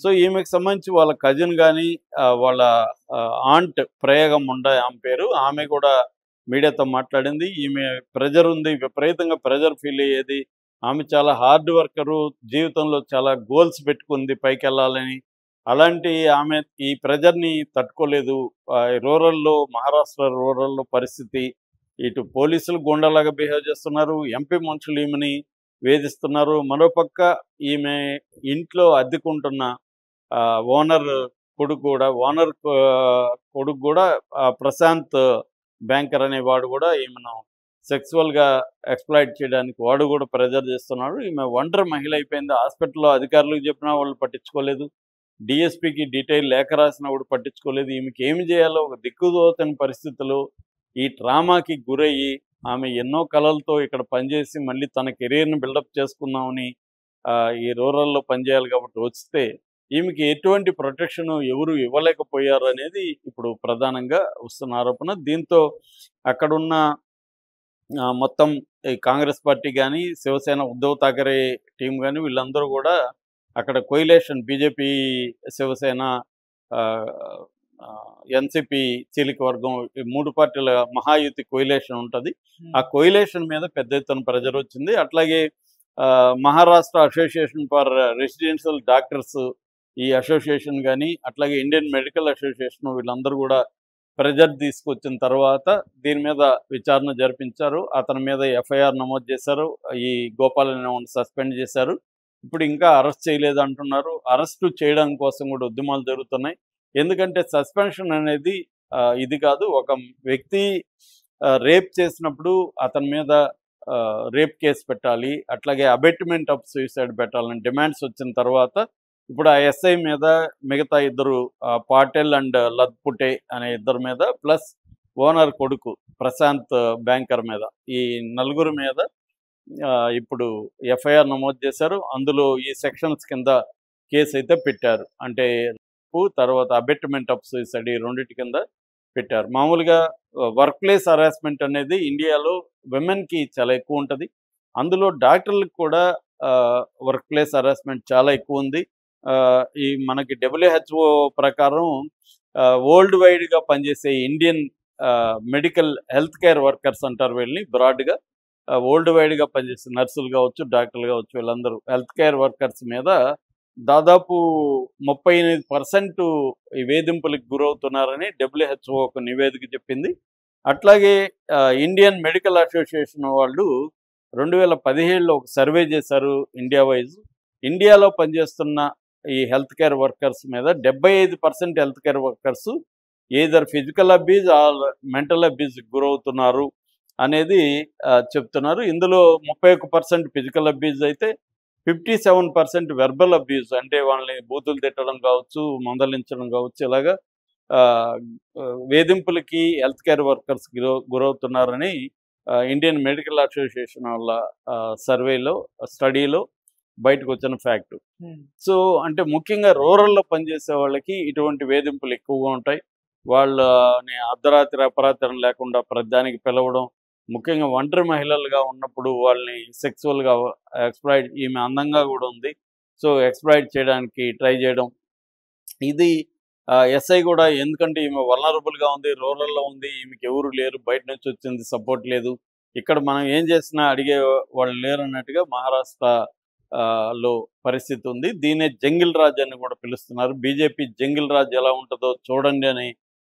So ఈమెకు సంబంధించి వాళ్ళ కజిన్ గాని, వాళ్ళ ఆంట్ ప్రేయగ ముండా ఆమె పేరు. ఆమె కూడా మీడియాతో మాట్లాడింది. ఈమె ప్రెషర్ ఉంది. విపరీతంగా ప్రెషర్ ఫీల్ అయ్యేది. ఆమె చాలా హార్డ్ వర్కరు. జీవితంలో చాలా గోల్స్ పెట్టుకుంది పైకెళ్ళాలని. అలాంటి ఆమె ఈ ప్రెషర్‌ని తట్టుకోలేదు. మహారాష్ట్ర రూరల్‌లో పరిస్థితి ఇటు పోలీసులు గూండాలాగా బిహేవ్ చేస్తున్నారు. ఎంపీ మనుషులు ఈమెని వేధిస్తున్నారు. మరోపక్క ఈమె ఇంట్లో అద్దెకుంటున్న ఓనర్ కొడుకు కూడా ప్రశాంత్ బ్యాంకర్ అనేవాడు కూడా ఈమెను సెక్సువల్‌గా ఎక్స్‌ప్లాయిట్ చేయడానికి వాడు కూడా ప్రెషర్ చేస్తున్నాడు. ఈమె ఒంటరి మహిళ అయిపోయింది. హాస్పిటల్‌లో అధికారులకు చెప్పినా వాళ్ళు పట్టించుకోలేదు. డీఎస్పీకి డీటెయిల్ లేఖ రాసినా కూడా పట్టించుకోలేదు. ఈమెకి ఏమి చేయాలో ఒక దిక్కుతోచని పరిస్థితులు. ఈ ట్రామాకి గురయ్యి ఆమె ఎన్నో కలలతో ఇక్కడ పనిచేసి మళ్ళీ తన కెరీర్‌ని బిల్డప్ చేసుకుందామని ఈ రూరల్‌లో పనిచేయాలి కాబట్టి వస్తే ఈమెకి ఎటువంటి ప్రొటెక్షన్ ఎవరు ఇవ్వలేకపోయారు అనేది ఇప్పుడు ప్రధానంగా వస్తున్న ఆరోపణ. దీంతో అక్కడున్న మొత్తం ఈ కాంగ్రెస్ పార్టీ గాని, శివసేన ఉద్ధవ్ ఠాకరే టీమ్ గాని వీళ్ళందరూ కూడా అక్కడ కొయిలేషన్ బీజేపీ, శివసేన, ఆహ్, ఎన్‌సీపీ చీలిక వర్గం ఈ 3 పార్టీల మహాయుతి కొయిలేషన్ ఉంటది. ఆ కొయిలేషన్ మీద పెద్ద ఎత్తున ప్రెషర్ వచ్చింది. అట్లాగే Maharashtra association for residential doctors ఈ అసోసియేషన్ గాని, అట్లాగే ఇండియన్ మెడికల్ అసోసియేషన్ వీళ్ళందరూ కూడా ప్రెషర్ తీసుకొచ్చిన తర్వాత దీని మీద విచారణ జరిపించారు. అతని మీద ఎఫ్ఐఆర్ నమోదు చేశారు. ఈ గోపాల్ అనేవాడిని సస్పెండ్ చేశారు. ఇప్పుడు ఇంకా అరెస్ట్ చేయలేదు అంటున్నారు. అరెస్టు చేయడం కోసం కూడా ఉద్యమాలు జరుగుతున్నాయి. ఎందుకంటే సస్పెన్షన్ అనేది ఇది కాదు. ఒక వ్యక్తి రేప్ చేసినప్పుడు అతని మీద రేప్ కేసు పెట్టాలి. అట్లాగే అబెట్మెంట్ ఆఫ్ సూసైడ్ పెట్టాలని డిమాండ్స్ వచ్చిన తర్వాత ఇప్పుడు ఆ ఎస్ఐ మీద మిగతా ఇద్దరు పాటెల్ అండ్ లత్పుటే అనే ఇద్దరి మీద ప్లస్ ఓనర్ కొడుకు ప్రశాంత్ బ్యాంకర్ మీద ఈ నలుగురు మీద ఇప్పుడు ఎఫ్ఐఆర్ నమోదు చేశారు. అందులో ఈ సెక్షన్స్ కింద కేసు అయితే పెట్టారు. అంటే తర్వాత అబెట్మెంట్ ఆఫ్ సూసైడ్ ఈ రెండింటి కింద పెట్టారు. మామూలుగా వర్క్ ప్లేస్ హరాస్మెంట్ అనేది ఇండియాలో విమెన్కి చాలా ఎక్కువ ఉంటుంది. అందులో డాక్టర్లకు కూడా వర్క్ ప్లేస్ హరాస్మెంట్ చాలా ఎక్కువ ఉంది. ఈ మనకి WHO ప్రకారం వరల్డ్ వైడ్గా పనిచేసే Indian medical health care workers అంటారు వీళ్ళని బ్రాడ్గా. వరల్డ్ వైడ్గా పనిచేసే నర్సులు కావచ్చు, డాక్టర్లు కావచ్చు, వీళ్ళందరూ హెల్త్ కేర్ వర్కర్స్ మీద దాదాపు 38% ఈ వేధింపులకు గురవుతున్నారని WHO ఒక నివేదిక చెప్పింది. అట్లాగే ఇండియన్ మెడికల్ అసోసియేషన్ వాళ్ళు 2017లో ఒక సర్వే చేశారు ఇండియా వైజ్. ఇండియాలో పనిచేస్తున్న ఈ హెల్త్ కేర్ వర్కర్స్ మీద 75% health care workers either physical abuse or mental అబ్యూజ్కి గురవుతున్నారు అనేది చెప్తున్నారు. ఇందులో 31% ఫిజికల్ అబ్యూజ్ అయితే 57% వెర్బల్ అబ్యూజ్ అంటే వాళ్ళని బూతులు తిట్టడం కావచ్చు, మందలించడం కావచ్చు, ఇలాగా వేధింపులకి హెల్త్ కేర్ వర్కర్స్ గురవుతున్నారని ఇండియన్ మెడికల్ అసోసియేషన్ వాళ్ళ స్టడీలో బయటకు వచ్చిన ఫ్యాక్ట్. సో అంటే ముఖ్యంగా రూరల్లో పనిచేసే వాళ్ళకి ఇటువంటి వేధింపులు ఎక్కువగా ఉంటాయి. వాళ్ళని అర్ధరాత్రి అపరాత్రం లేకుండా ప్రతిదానికి పిలవడం, ముఖ్యంగా ఒంటరి మహిళలుగా ఉన్నప్పుడు వాళ్ళని సెక్సువల్గా ఎక్స్‌ప్లాయిట్ ఈమె అందంగా కూడా ఉంది. సో ఎక్స్‌ప్లాయిట్ చేయడానికి ట్రై చేయడం. ఇది ఎస్ఐ కూడా ఎందుకంటే ఈమె వల్నరబుల్‌గా ఉంది, రూరల్‌లో ఉంది, ఈమెకి ఎవరు లేరు, బయట నుంచి వచ్చింది, సపోర్ట్ లేదు. ఇక్కడ మనం ఏం చేసినా అడిగే వాళ్ళు లేరు అన్నట్టుగా మహారాష్ట్ర లో పరిస్థితి ఉంది. దీన్నే జంగిల్ రాజ్ అని కూడా పిలుస్తున్నారు. బీజేపీ జంగిల్ రాజ్ ఎలా ఉంటుందో చూడండి అని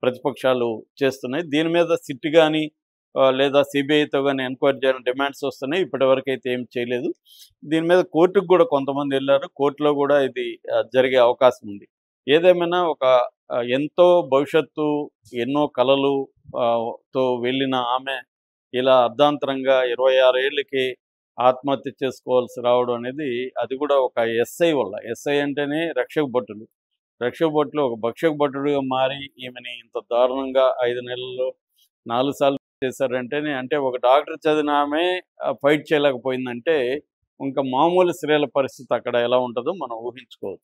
ప్రతిపక్షాలు చేస్తున్నాయి. దీని మీద సిట్ కానీ లేదా సిబిఐతో కానీ ఎంక్వైరీ చేయాలని డిమాండ్స్ వస్తున్నాయి. ఇప్పటివరకు అయితే ఏం చేయలేదు. దీని మీద కోర్టుకు కూడా కొంతమంది వెళ్ళారు. కోర్టులో కూడా ఇది జరిగే అవకాశం ఉంది. ఏదేమైనా ఒక ఎంతో భవిష్యత్తు, ఎన్నో కలలు తో వెళ్ళిన ఆమె ఇలా అర్ధాంతరంగా 26 ఏళ్ళకి ఆత్మహత్య చేసుకోవాల్సి రావడం అనేది అది కూడా ఒక ఎస్ఐ వల్ల. ఎస్ఐ అంటేనే రక్షక భటులు. రక్షక భటులు ఒక భక్షక భటుడుగా మారి ఈమెని ఇంత దారుణంగా 5 నెలల్లో 4 సార్లు చేశారంటేనే అంటే ఒక డాక్టర్ చదివిన ఆమె ఫైట్ చేయలేకపోయిందంటే ఇంకా మామూలు స్త్రీల పరిస్థితి అక్కడ ఎలా ఉంటుందో మనం ఊహించుకోవచ్చు.